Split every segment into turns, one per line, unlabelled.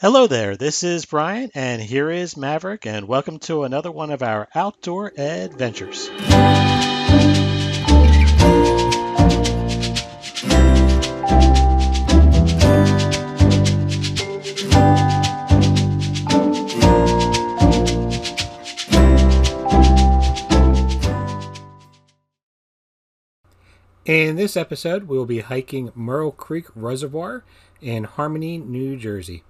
Hello there, this is Brian, and here is Maverick, and welcome to another one of our outdoor adventures. In this episode, we will be hiking Merrill Creek Reservoir in Harmony, New Jersey.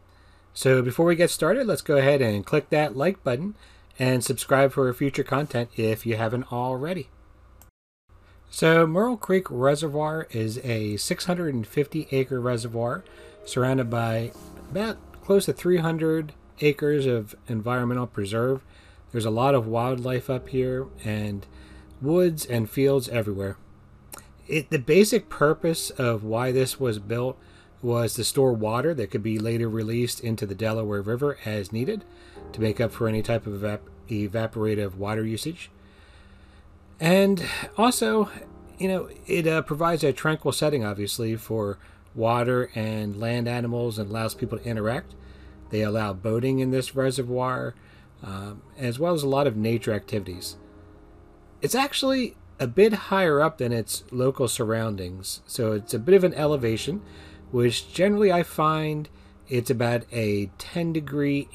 So before we get started, let's go ahead and click that like button and subscribe for future content if you haven't already. So Merrill Creek Reservoir is a 650-acre reservoir surrounded by about close to 300 acres of environmental preserve. There's a lot of wildlife up here and woods and fields everywhere. The basic purpose of why this was built was to store water that could be later released into the Delaware River as needed to make up for any type of evaporative water usage. And also, it provides a tranquil setting, obviously, for water and land animals and allows people to interact. They allow boating in this reservoir, as well as a lot of nature activities. It's actually a bit higher up than its local surroundings, so it's a bit of an elevation, which generally I find it's about a 10-degree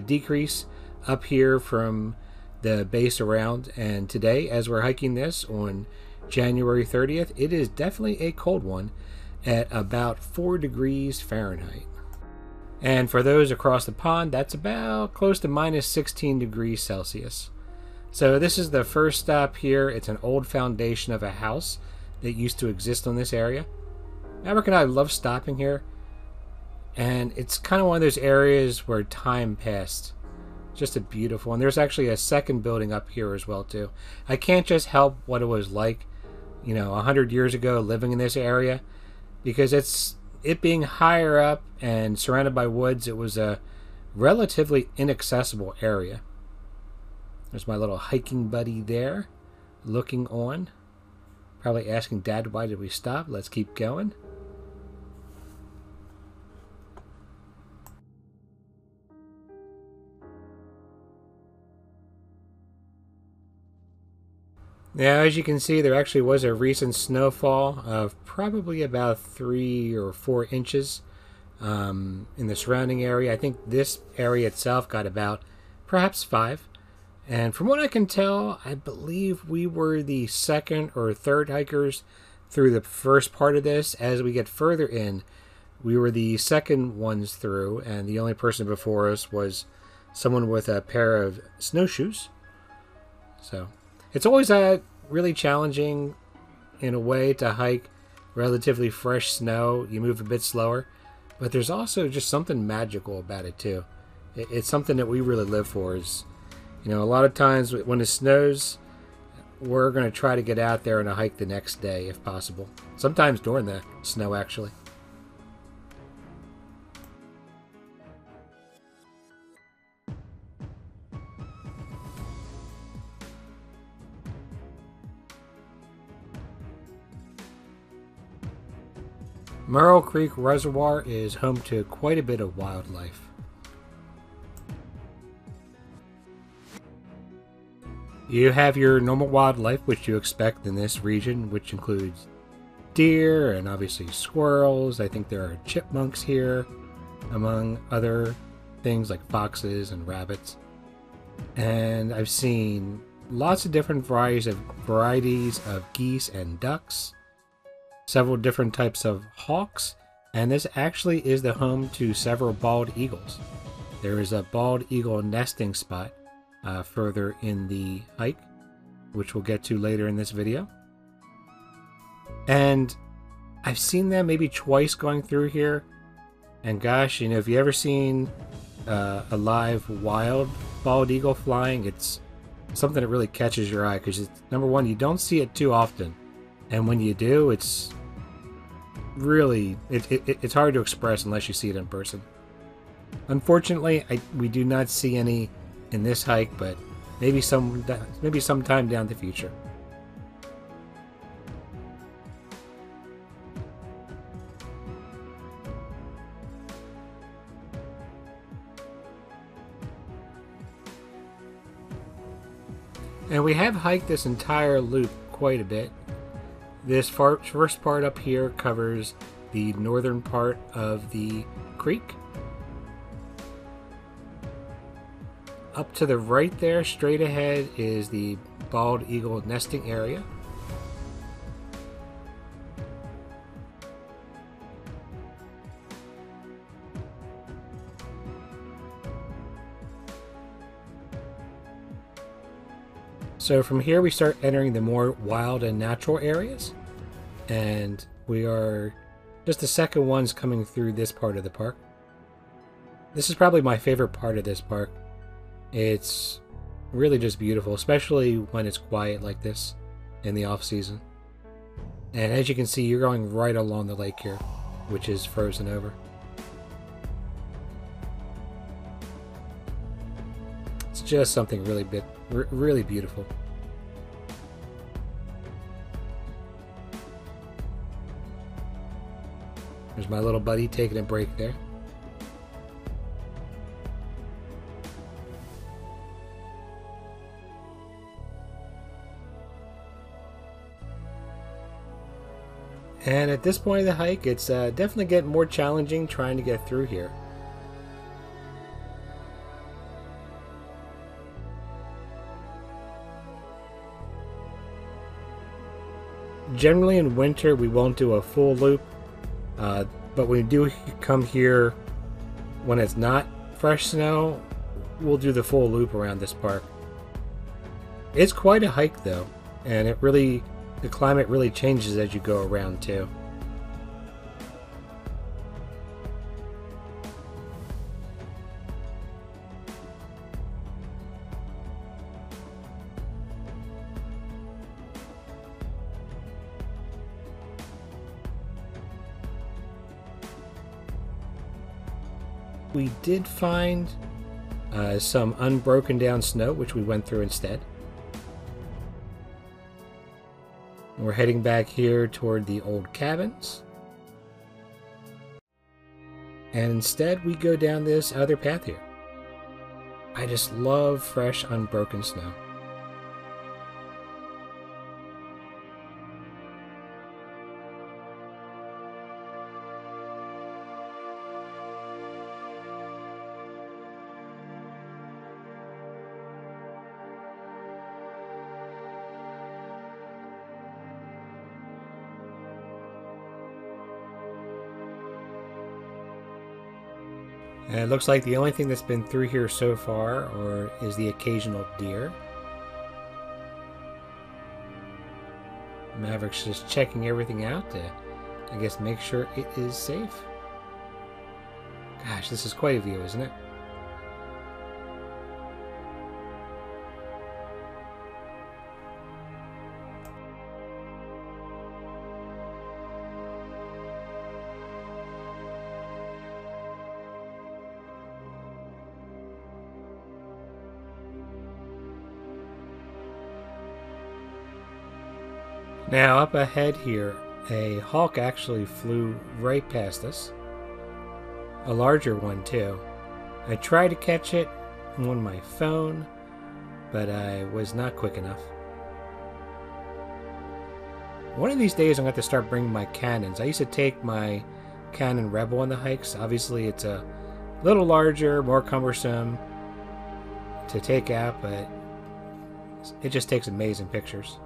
decrease up here from the base around. And today, as we're hiking this on January 30th, it is definitely a cold one at about 4 degrees Fahrenheit. And for those across the pond, that's about close to minus 16 degrees Celsius. So this is the first stop here. It's an old foundation of a house that used to exist on this area. Maverick and I love stopping here, and it's kind of one of those areas where time passed. Just a beautiful one. There's actually a second building up here as well too. I can't just help what it was like, 100 years ago living in this area, because it being higher up and surrounded by woods, it was a relatively inaccessible area. There's my little hiking buddy there, looking on. Probably asking Dad, why did we stop? Let's keep going. Now, as you can see, there actually was a recent snowfall of probably about 3 or 4 inches in the surrounding area. I think this area itself got about perhaps 5. And from what I can tell, I believe we were the second or third hikers through the first part of this. As we get further in, we were the second ones through, and the only person before us was someone with a pair of snowshoes. So it's always really challenging in a way to hike relatively fresh snow. You move a bit slower, but there's also just something magical about it too. It's something that we really live for. A lot of times when it snows, we're going to try to get out there and hike the next day if possible. Sometimes during the snow, actually. Merrill Creek Reservoir is home to quite a bit of wildlife. You have your normal wildlife, which you expect in this region, which includes deer and obviously squirrels. I think there are chipmunks here, among other things like foxes and rabbits. And I've seen lots of different varieties of geese and ducks, several different types of hawks, and this actually is the home to several bald eagles. There is a bald eagle nesting spot further in the hike, which we'll get to later in this video. And I've seen them maybe twice going through here. And gosh, if you ever seen a live wild bald eagle flying, it's something that really catches your eye, because number one, you don't see it too often, and when you do, it's really it's hard to express unless you see it in person. Unfortunately, we do not see any in this hike, but maybe sometime down the future. And we have hiked this entire loop quite a bit. This first part up here covers the northern part of the creek. Up to the right there, straight ahead, is the bald eagle nesting area. So from here we start entering the more wild and natural areas, and we are just the second ones coming through this part of the park. This is probably my favorite part of this park. It's really just beautiful, especially when it's quiet like this in the off season. And as you can see, you're going right along the lake here, which is frozen over. It's just something really beautiful. There's my little buddy taking a break there. And at this point of the hike, it's definitely getting more challenging trying to get through here. Generally in winter we won't do a full loop, but when we do come here when it's not fresh snow, we'll do the full loop around this park. It's quite a hike though, and the climate really changes as you go around too. We did find some unbroken down snow, which we went through instead. We're heading back here toward the old cabins. And instead we go down this other path here. I just love fresh, unbroken snow. And it looks like the only thing that's been through here so far is the occasional deer. Maverick's just checking everything out to, I guess, make sure it is safe. Gosh, this is quite a view, isn't it? Now up ahead here, a hawk actually flew right past us. A larger one too. I tried to catch it on my phone, but I was not quick enough. One of these days I'm going to have to start bringing my Canons. I used to take my Canon Rebel on the hikes. Obviously it's a little larger, more cumbersome to take out, but it just takes amazing pictures.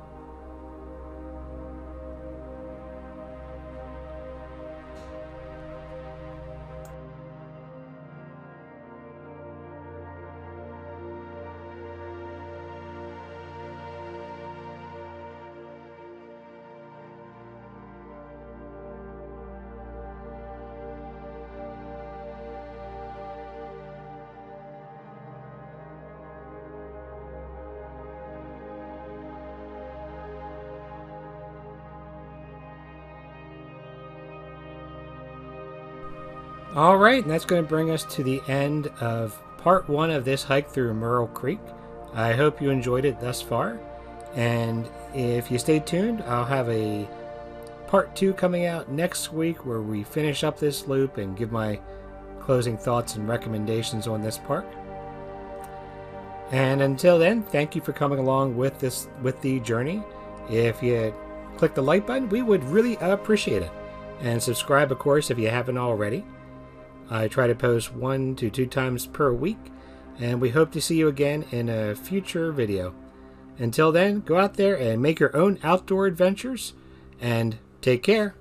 Alright, and that's going to bring us to the end of part 1 of this hike through Merrill Creek. I hope you enjoyed it thus far, and if you stay tuned, I'll have a part 2 coming out next week where we finish up this loop and give my closing thoughts and recommendations on this park. And until then, thank you for coming along with the journey. If you click the like button, we would really appreciate it. And subscribe, of course, if you haven't already. I try to post 1 to 2 times per week, and we hope to see you again in a future video. Until then, go out there and make your own outdoor adventures, and take care.